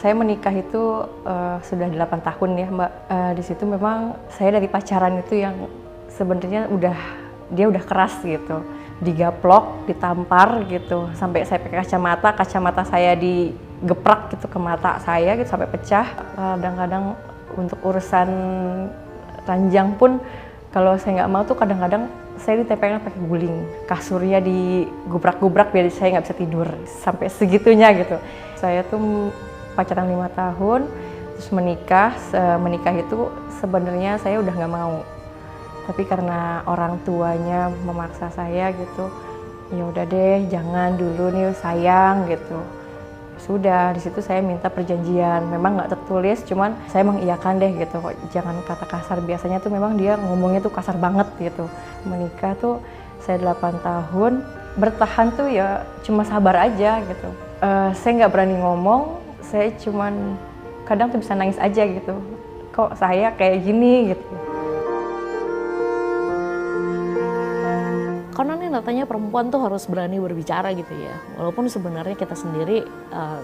Saya menikah itu sudah 8 tahun ya Mbak. Di situ memang saya dari pacaran itu yang sebenarnya dia udah keras gitu. Digaplok, ditampar gitu. Sampai saya pakai kacamata saya digeprak gitu ke mata saya gitu sampai pecah. Kadang-kadang untuk urusan ranjang pun kalau saya nggak mau tuh kadang-kadang saya ditempelin pakai guling. Kasurnya digubrak-gubrak biar saya nggak bisa tidur. Sampai segitunya gitu. Saya tuh pacaran 5 tahun, terus menikah. Menikah itu sebenarnya saya udah nggak mau, tapi karena orang tuanya memaksa saya gitu, ya udah deh, jangan dulu nih sayang gitu. Sudah di situ saya minta perjanjian, memang nggak tertulis, cuman saya mengiyakan deh gitu, kok jangan kata kasar. Biasanya tuh memang dia ngomongnya tuh kasar banget gitu. Menikah tuh saya 8 tahun, bertahan tuh ya cuma sabar aja gitu. Saya nggak berani ngomong. Saya cuman kadang tuh bisa nangis aja gitu. Kok saya kayak gini gitu. Karena nih katanya perempuan tuh harus berani berbicara gitu ya. Walaupun sebenarnya kita sendiri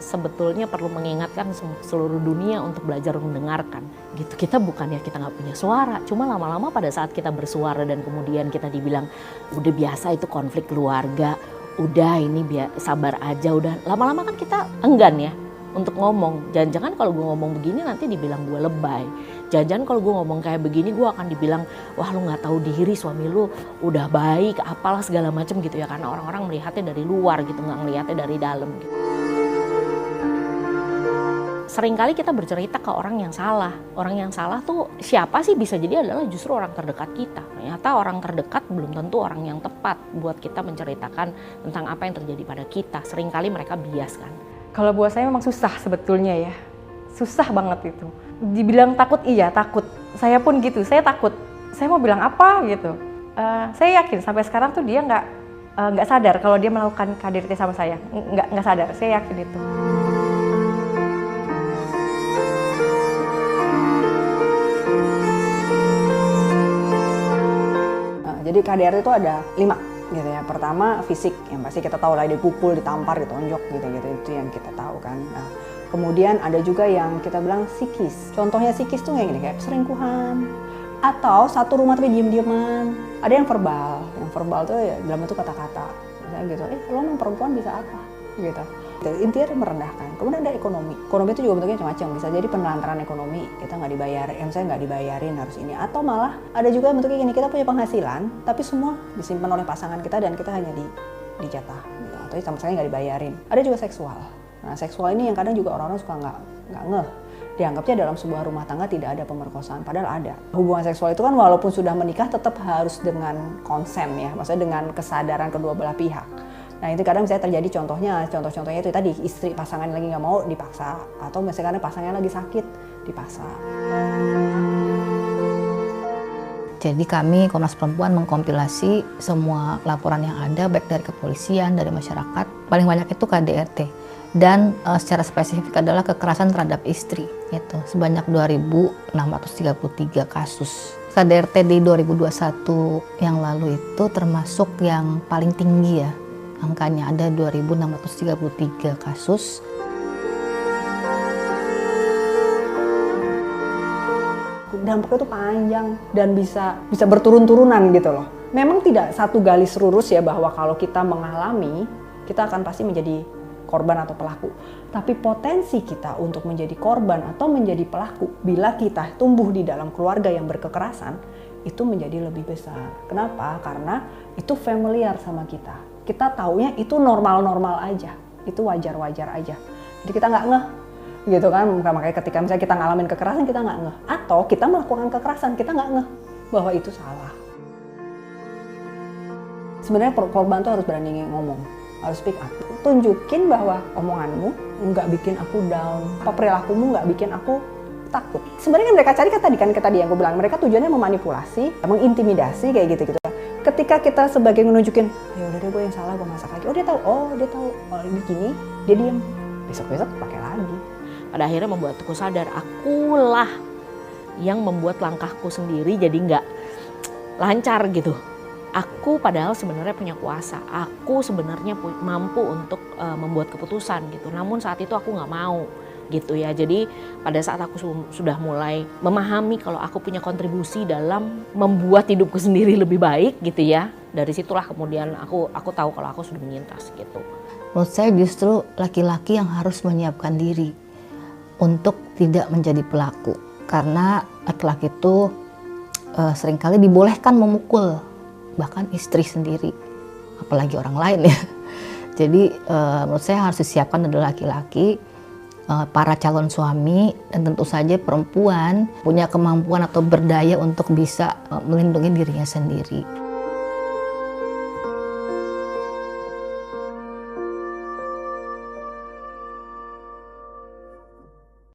sebetulnya perlu mengingatkan seluruh dunia untuk belajar mendengarkan. Gitu. Kita bukannya kita nggak punya suara. Cuma lama-lama pada saat kita bersuara dan kemudian kita dibilang udah biasa itu konflik keluarga. Udah ini sabar aja udah. Lama-lama kan kita enggan ya untuk ngomong. Jangan-jangan kalau gue ngomong begini nanti dibilang gue lebay. Jangan-jangan kalau gue ngomong kayak begini gue akan dibilang wah lu nggak tahu diri, suami lu udah baik, apalah segala macam gitu ya, karena orang-orang melihatnya dari luar gitu, nggak ngelihatnya dari dalam gitu. Seringkali kita bercerita ke orang yang salah. Orang yang salah tuh siapa sih? Bisa jadi adalah justru orang terdekat kita. Ternyata orang terdekat belum tentu orang yang tepat buat kita menceritakan tentang apa yang terjadi pada kita. Seringkali mereka bias kan. Kalau buat saya memang susah sebetulnya ya. Susah banget itu. Dibilang takut, iya takut. Saya pun gitu, saya takut. Saya mau bilang apa gitu. Saya yakin sampai sekarang tuh dia nggak sadar kalau dia melakukan KDRT sama saya. Nggak sadar, saya yakin itu. Jadi KDRT itu ada 5 gitu ya. Pertama fisik, yang pasti kita tahu lah, dipukul, ditampar, ditonjok gitu-gitu, itu yang kita tahu kan. Nah, kemudian ada juga yang kita bilang psikis. Contohnya psikis tuh kayak gini, kayak perselingkuhan. Atau satu rumah tapi diem-dieman. Ada yang verbal tuh ya dalam bentuk kata-kata. Misalnya gitu, lo emang perempuan bisa apa? Gitu. Intinya merendahkan. Kemudian ada ekonomi. Ekonomi itu juga bentuknya macam-macam. Bisa jadi penelantaran ekonomi, kita nggak dibayar, misalnya nggak dibayarin harus ini. Atau malah ada juga bentuknya gini, kita punya penghasilan, tapi semua disimpan oleh pasangan kita dan kita hanya dijatah. Gitu. Atau sama sekali nggak dibayarin. Ada juga seksual. Nah seksual ini yang kadang juga orang-orang suka nggak ngeh. Dianggapnya dalam sebuah rumah tangga tidak ada pemerkosaan, padahal ada. Hubungan seksual itu kan walaupun sudah menikah tetap harus dengan konsen ya, maksudnya dengan kesadaran kedua belah pihak. Nah itu kadang misalnya terjadi contoh-contohnya itu tadi, istri pasangan lagi nggak mau dipaksa, atau misalnya pasangannya lagi sakit dipaksa. Jadi kami Komnas Perempuan mengkompilasi semua laporan yang ada, baik dari kepolisian, dari masyarakat. Paling banyak itu KDRT. Dan secara spesifik adalah kekerasan terhadap istri. Itu sebanyak 2.633 kasus. KDRT di 2021 yang lalu itu termasuk yang paling tinggi ya. Angkanya ada 2.633 kasus. Dampaknya itu panjang dan bisa berturun-turunan gitu loh. Memang tidak satu garis lurus ya bahwa kalau kita mengalami, kita akan pasti menjadi korban atau pelaku. Tapi potensi kita untuk menjadi korban atau menjadi pelaku bila kita tumbuh di dalam keluarga yang berkekerasan, itu menjadi lebih besar. Kenapa? Karena itu familiar sama kita. Kita taunya itu normal-normal aja, itu wajar-wajar aja. Jadi kita nggak ngeh, gitu kan. Makanya ketika misalnya kita ngalamin kekerasan kita nggak ngeh, atau kita melakukan kekerasan kita nggak ngeh bahwa itu salah. Sebenarnya korban tuh harus berani ngomong, harus speak up. Tunjukin bahwa omonganmu nggak bikin aku down, apa perilakumu nggak bikin aku takut. Sebenarnya kan mereka cari kan tadi yang gue bilang, mereka tujuannya memanipulasi, mengintimidasi kayak gitu-gitu. Ketika kita sebagai menunjukin, ya udah deh gue yang salah, gue masak lagi. Oh dia tahu, oh begini, dia diam. Besok-besok pakai lagi. Pada akhirnya membuatku sadar, akulah yang membuat langkahku sendiri jadi nggak lancar gitu. Aku padahal sebenarnya punya kuasa, aku sebenarnya mampu untuk membuat keputusan gitu. Namun saat itu aku nggak mau gitu ya. Jadi pada saat aku sudah mulai memahami kalau aku punya kontribusi dalam membuat hidupku sendiri lebih baik gitu ya, dari situlah kemudian aku tahu kalau aku sudah menyintas gitu. Menurut saya justru laki-laki yang harus menyiapkan diri untuk tidak menjadi pelaku, karena laki-laki itu seringkali dibolehkan memukul bahkan istri sendiri, apalagi orang lain ya. Jadi menurut saya harus disiapkan adalah laki-laki, para calon suami, dan tentu saja perempuan punya kemampuan atau berdaya untuk bisa melindungi dirinya sendiri.